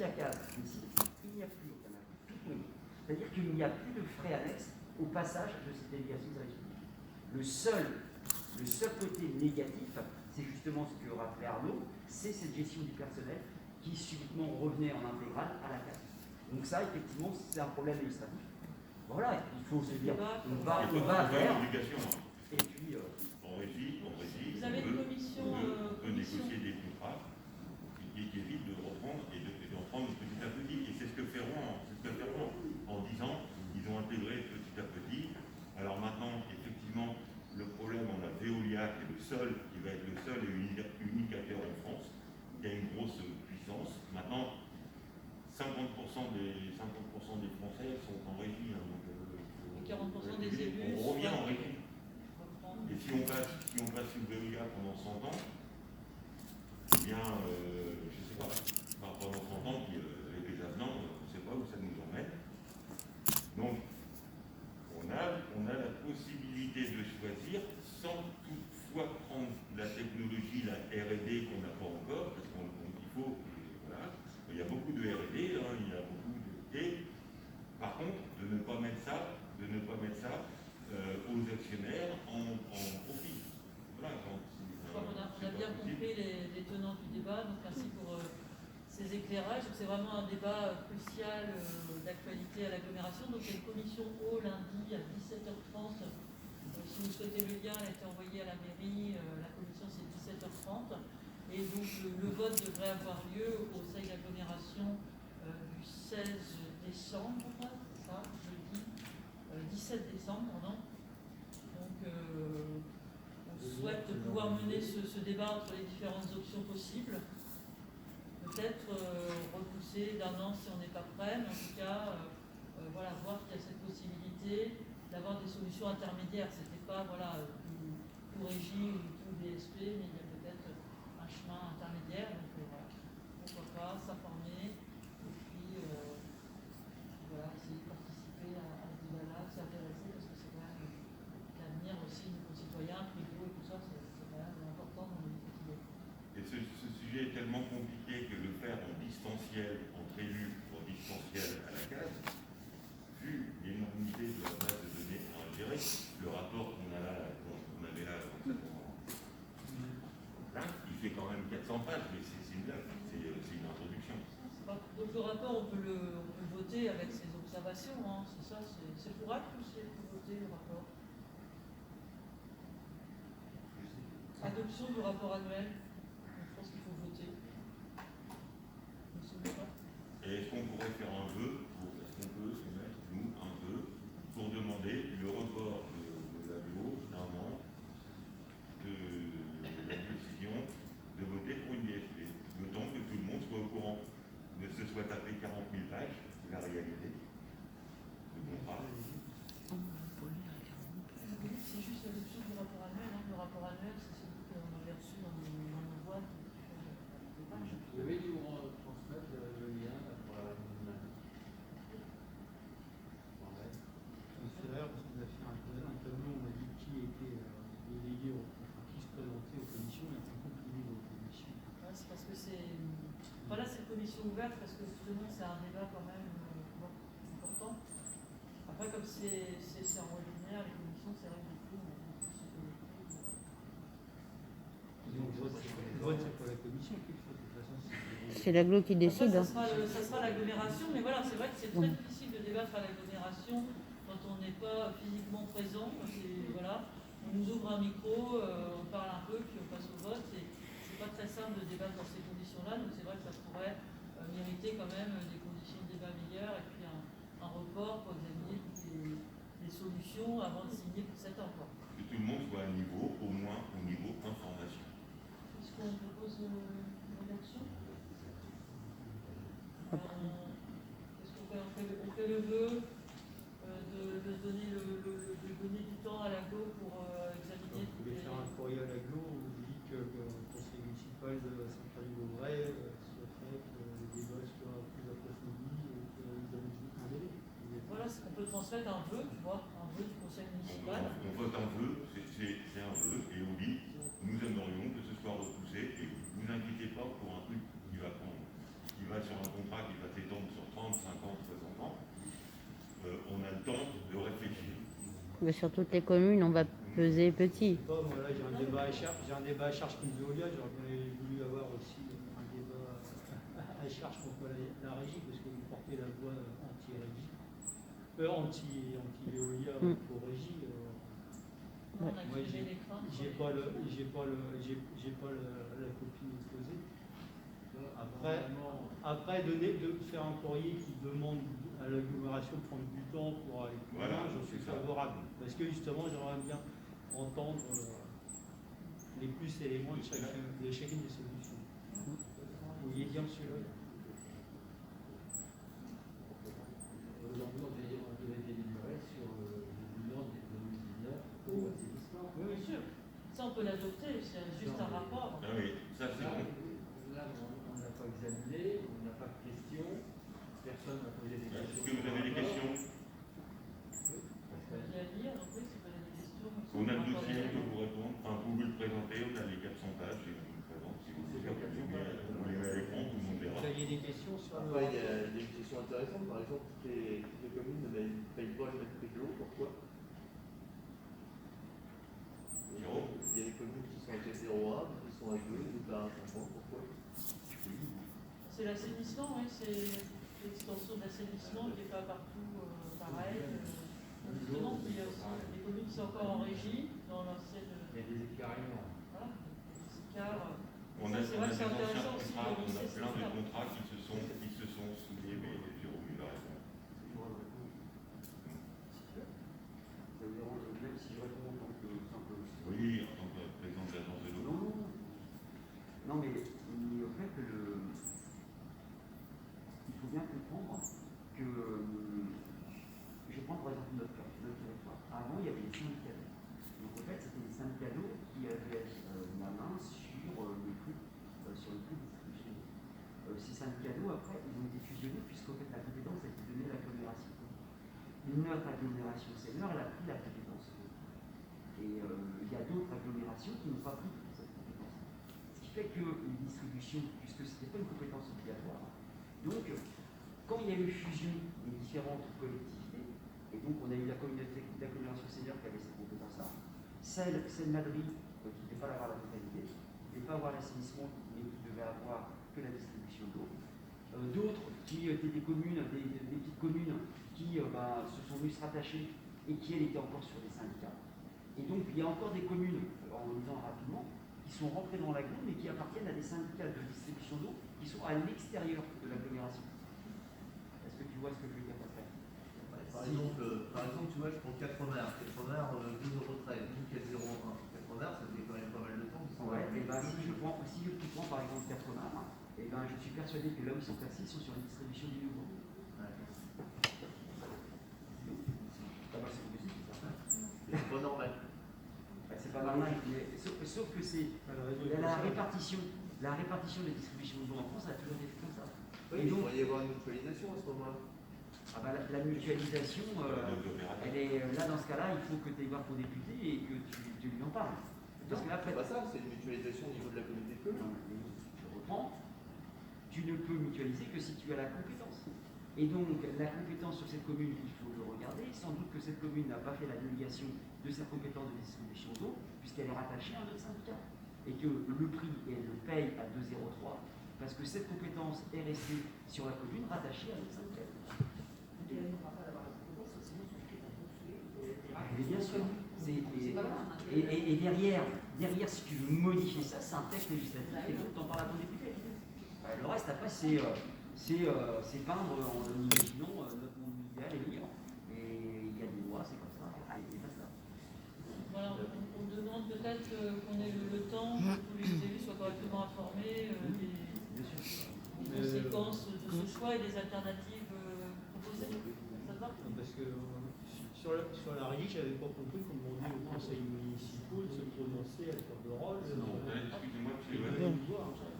la case décide, il n'y a plus aucun impôt, tout payé. C'est-à-dire qu'il n'y a plus de frais annexes au passage de cette délégation de service public. Le seul côté négatif, c'est justement ce que rappelait Arnaud, c'est cette gestion du personnel qui subitement revenait en intégrale à la case. Donc ça, effectivement, c'est un problème administratif. Voilà, il faut se dire, on va vers. Et puis, en régie, vous avez une commission, on peut négocier des contrats qui évitent de reprendre et d'en prendre petit à petit. Et c'est ce que fait Rouen. En 10 ans, ils ont intégré petit à petit. Alors maintenant, effectivement, le problème, on a Veolia qui est le seul, qui va être le seul et unique acteur en France, qui a une grosse puissance. Maintenant, 50% des Français sont en régie. Hein, donc, 40% des élus. On revient en régie. Et si on passe une Veolia pendant 100 ans, eh bien, je ne sais pas, pendant 100 ans, puis avec les avenants, on ne sait pas où ça nous emmène. Donc, on a la possibilité de choisir sans toutefois prendre la technologie, la R&D qu'on n'a pas encore, parce qu'il faut, voilà, il y a beaucoup de R&D, hein, il y a beaucoup de... Et, par contre, de ne pas mettre ça aux actionnaires en profit. Voilà, je crois qu'on a bien compris les tenants du débat, donc merci pour ces éclairages. C'est vraiment un débat crucial d'actualité à l'agglomération. Donc il y a une commission eau lundi à 17h30. Si vous souhaitez le lien, elle a été envoyée à la mairie. La commission c'est 17h30. Et donc le vote devrait avoir lieu au conseil d'agglomération du 16 décembre, c'est ça, jeudi 17 décembre, non. Donc on souhaite pouvoir mener ce débat entre les différentes options possibles. Peut-être repousser d'un an si on n'est pas prêt, mais en tout cas, voilà, voir qu'il y a cette possibilité d'avoir des solutions intermédiaires. C'était pas tout régie ou tout DSP, mais il y a peut-être un chemin intermédiaire. Donc voilà, pourquoi pas s'informer et puis voilà, essayer de participer à ce débat-là, de s'intéresser parce que c'est quand même l'avenir aussi de nos concitoyens, frigo et tout ça, c'est quand même important dans le quotidien. Et ce sujet est tellement compliqué que le faire en distanciel, entre élus, en distanciel à la case, vu l'énormité de la base de données à ingérer, le rapport qu'on avait là, il fait quand même 400 pages, mais c'est une blague, c'est une introduction. Donc le rapport, on peut le voter avec ses observations, hein, c'est ça, c'est pour acte ou c'est pour voter le rapport? Adoption du rapport annuel, je pense qu'il faut voter. Et est-ce qu'on pourrait faire un vœu, est-ce qu'on peut se mettre, nous, un vœu, pour demander le report de la loi d'un an de la décision de voter pour une DSP, d'autant que tout le monde soit au courant, ne se soit tapé 40 000 pages, c'est la réalité, le contrat. C'est juste l'adoption du rapport annuel, hein. Le rapport annuel, c'est celui qu'on avait reçu dans nos boîtes. Vous avez dû transmettre le lien pour la C'est d'ailleurs parce qu'on a fait un tableau, on a dit qui était délégué, qui se présentait aux commissions, et on continue aux commissions. Ouais, c'est parce que c'est. Voilà, c'est une commission ouverte parce que justement c'est un débat quand même important. Après, comme c'est en ordinaire, les commissions, c'est vrai que du coup, on peut se connecter. Donc, le vote, c'est pour la commission qu'il faut, de toute façon. C'est l'agglo qui décide. Après, ça sera l'agglomération, mais voilà, c'est vrai que c'est très difficile de débattre à l'agglomération quand on n'est pas physiquement présent. Voilà, on nous ouvre un micro, on parle un peu, puis on passe au vote. Et c'est pas très simple de débattre dans ces conditions-là, donc c'est vrai que ça pourrait mériter quand même des conditions de débat meilleures et puis un report pour examiner toutes les solutions avant de signer pour 7 ans. Que tout le monde soit à niveau, au moins au niveau information. Est-ce qu'on propose une rédaction? Est-ce qu'on fait le vœu de donner du temps à l'agglo pour examiner. Vous pouvez faire un courrier à l'agglo où vous dites que le conseil municipal de Saint-Pierre-du-Vauvray souhaiterait que les débats soient plus approfondis et qu'ils donnent un délai. Voilà, on peut transmettre un vœu, tu vois, un vœu du conseil municipal. On vote un vœu, c'est un vœu, et on dit nous aimerions que ce soit repoussé, et vous inquiétez pas pour un truc qui va sur un contrat qui a le temps de réfléchir. Mais sur toutes les communes, on va peser petit. Je sais pas, moi là j'ai un débat à charge contre Veolia, j'aurais bien voulu avoir aussi un débat à charge contre la régie, parce que vous portez la voix anti-régie, anti-Veolia pour régie. On a Moi activé les craintes. j'ai pas la copie opposée. Après de faire un courrier qui demande à l'agglomération de prendre du temps pour aller plus Voilà, loin, j'en suis c'est ça. favorable. Parce que justement, j'aimerais bien entendre les plus et les moins de chacune des solutions. Vous voyez bien celui-là. Aujourd'hui, on devait délibérer sur le bilan de 2019 au assainissement. Oui, bien sûr. Ça, on peut l'adopter, c'est juste un rapport. Ah oui, ça c'est bon. Là, on n'a pas examiné, on n'a pas de questions, personne n'a posé des Est-ce questions. que vous avez des questions? Il y a à lire, donc oui, c'est pas des questions. On a le dossier que vous répondre. Enfin, vous pouvez le présenter, on a les 400 pages et on vous le présente. Si vous voulez, on les met à l'écran, tout le monde verra. Vous aviez des questions sur le Après, il y a des questions intéressantes. Par exemple, toutes les communes ne payent pas le mètre cube d'eau. Pourquoi? Zéro. Il y a des communes qui sont avec 0,1, qui sont avec 2, d'autres à 1,50. Pourquoi? C'est l'assainissement, oui, c'est l'extension de l'assainissement qui n'est pas partout pareil. Justement, il y a aussi des communes qui sont encore en régie dans l'ancienne. Il y a des écarts énormes. Voilà, des écarts. On a, C'est vrai que c'est des anciens intéressant aussi contrats, de on a lisser plein de ça. contrats qui se sont signés, mais Jérôme il a raison. Ça vous dérange même si je réponds en tant que simple. Oui, en tant que président de l'agence de l'eau. Non, mais au fait que il faut bien comprendre que je prends par exemple notre territoire. Avant, il y avait des syndicats d'eau. Donc en fait, c'était des syndicats d'eau qui avaient la main sur le prix distribué. Ces syndicats d'eau, après, ils ont été fusionnés puisqu'en fait la compétence a été donnée à l'agglomération. Notre agglomération senior, elle a pris la compétence. Et il y a d'autres agglomérations qui n'ont pas pris cette compétence. Ce qui fait que les distributions, puisque ce n'était pas une compétence obligatoire, donc quand il y a eu fusion des différentes collectivités, et donc on a eu la communauté d'agglomération senior qui avait cette compétence-là, celle de Madrid qui ne devait pas avoir la totalité, qui ne devait pas avoir l'assainissement, mais qui devait avoir que la distribution d'eau. D'autres qui étaient des communes, des petites communes qui se sont venues se rattacher et qui elles étaient encore sur des syndicats. Et donc il y a encore des communes, en le disant rapidement, qui sont rentrées dans l'agglo mais qui appartiennent à des syndicats de distribution d'eau qui sont à l'extérieur de l'agglomération. Est-ce que tu vois ce que je veux dire, Pascal? Par exemple, tu vois, je prends 4 renards. 4 renards, 2,13 €. Nous, 4,01. 4 renards, ça fait quand même pas mal de temps. Ouais, et ben si je prends par exemple 80, et ben je suis persuadé que là où ils sont placés, ils sont sur la distribution du nouveau. C'est pas normal. C'est pas normal, mais sauf que c'est la répartition des distributions d'eau en France a toujours été comme ça. Oui, il pourrait y avoir une mutualisation à ce moment-là. Ah bah, la mutualisation, elle est là dans ce cas-là, il faut que tu ailles voir ton député et que tu lui en parles. Parce que là, c'est pas ça, c'est une mutualisation au niveau de la communauté de communes. Je reprends, tu ne peux mutualiser que si tu as la compétence. Et donc, la compétence sur cette commune, il faut le regarder. Sans doute que cette commune n'a pas fait la délégation de cette compétence de distribution d'eau, puisqu'elle est rattachée à un autre syndicat. Et que le prix, elle le paye à 2,03, parce que cette compétence est restée sur la commune rattachée à un autre syndicat. Mais bien sûr. Et derrière, si tu veux modifier ça, c'est un texte législatif et donc t'en parles à ton député. Le reste, après, c'est peindre en imaginant notre monde idéal et libre. Et il y a des lois, c'est comme ça. Et basta. Voilà, on demande peut-être qu'on ait le temps, que tous les élus soient correctement informés des conséquences de ce choix et des alternatives proposées. Ça te va? Parce que sur la régie, je n'avais pas compris qu'on demandait aux conseils municipaux de se prononcer à tour de rôle. Excusez-moi,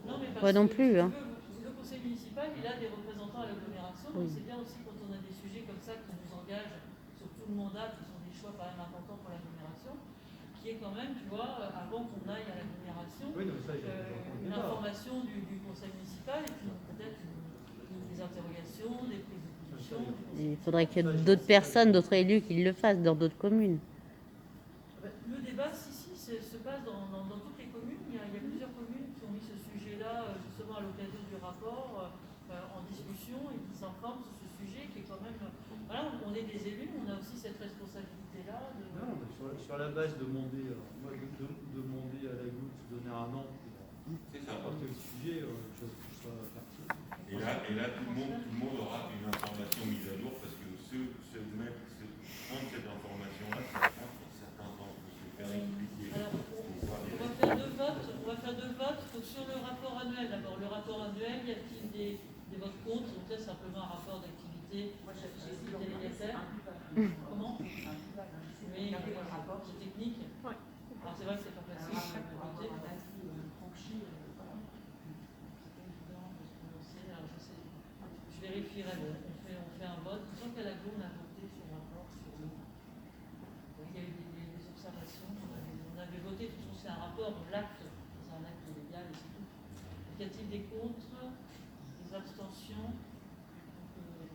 Non, mais parce Moi non que, plus, si tu hein. veux, le conseil municipal, il a des représentants à l'agglomération, donc c'est bien aussi quand on a des sujets comme ça qui nous engagent sur tout le mandat, qui sont des choix quand même importants pour l'agglomération, qui est quand même, tu vois, avant qu'on aille à l'agglomération, une information du conseil municipal et puis peut-être des interrogations, des prises de discussion. Il faudrait qu'il y ait d'autres personnes, d'autres élus qui le fassent dans d'autres communes. Le débat, si, se passe dans toutes les communes. Il y a plusieurs communes qui ont mis ce sujet-là, justement à l'occasion du rapport, en discussion et qui s'informent sur ce sujet qui est quand même... Voilà, on est des élus, on a aussi cette responsabilité-là. Non, mais sur la base de demander, demander à la goutte de donner un an C'est ça. pour porter le sujet, je sois parti. Et là tout le monde aura une information mise à jour parce que prendre cette information-là, ça prend un certain temps pour se faire expliquer. Alors, on va faire deux votes. Donc, sur le rapport annuel, d'abord, le rapport annuel, y a-t-il des votes contre? Donc là, simplement un rapport d'activité délégataire. Comment? Oui, c'est technique. Alors c'est vrai que c'est pas facile de voter. Je vérifierai, on fait un vote. Il me semble qu'à la GO, on a voté sur le rapport. Il y a eu des observations. On avait voté, de toute façon, c'est un rapport, l'acte, c'est un acte légal et c'est tout. Y a-t-il des contre, des abstentions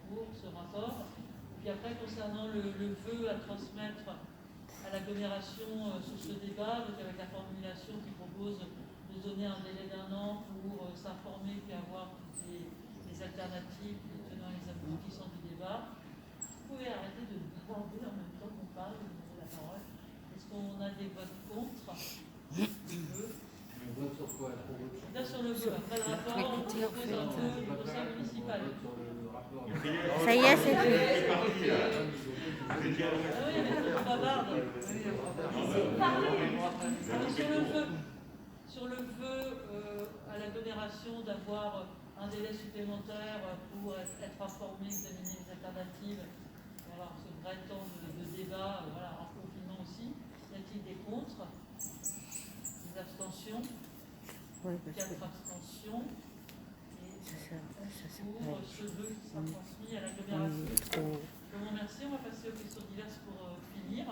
pour ce rapport? Et puis après, concernant le vœu à transmettre à l'agglomération sur ce débat, donc avec la formulation qui propose de donner un délai d'1 an pour s'informer puis avoir toutes les alternatives, les tenants et les aboutissants du débat. Vous pouvez arrêter de demander en même temps qu'on parle, de demander la parole. Est-ce qu'on a des votes contre le vote sur quoi? Là, sur le vœu. Après le rapport, on propose un vœu du conseil municipal. Ça y est, c'est fait. C'est parti là. Ah oui, avec le bavarde. Sur le vœu à l'agglomération d'avoir un délai supplémentaire pour être informé, examiner les alternatives, et avoir ce vrai temps de débat, voilà, en confinement aussi. Y a-t-il des contre? Des abstentions? Oui, 4 abstentions. ça Pour ce vœu qui sera transmis à l'agglomération. Je vous remercie. On va passer aux questions diverses pour finir.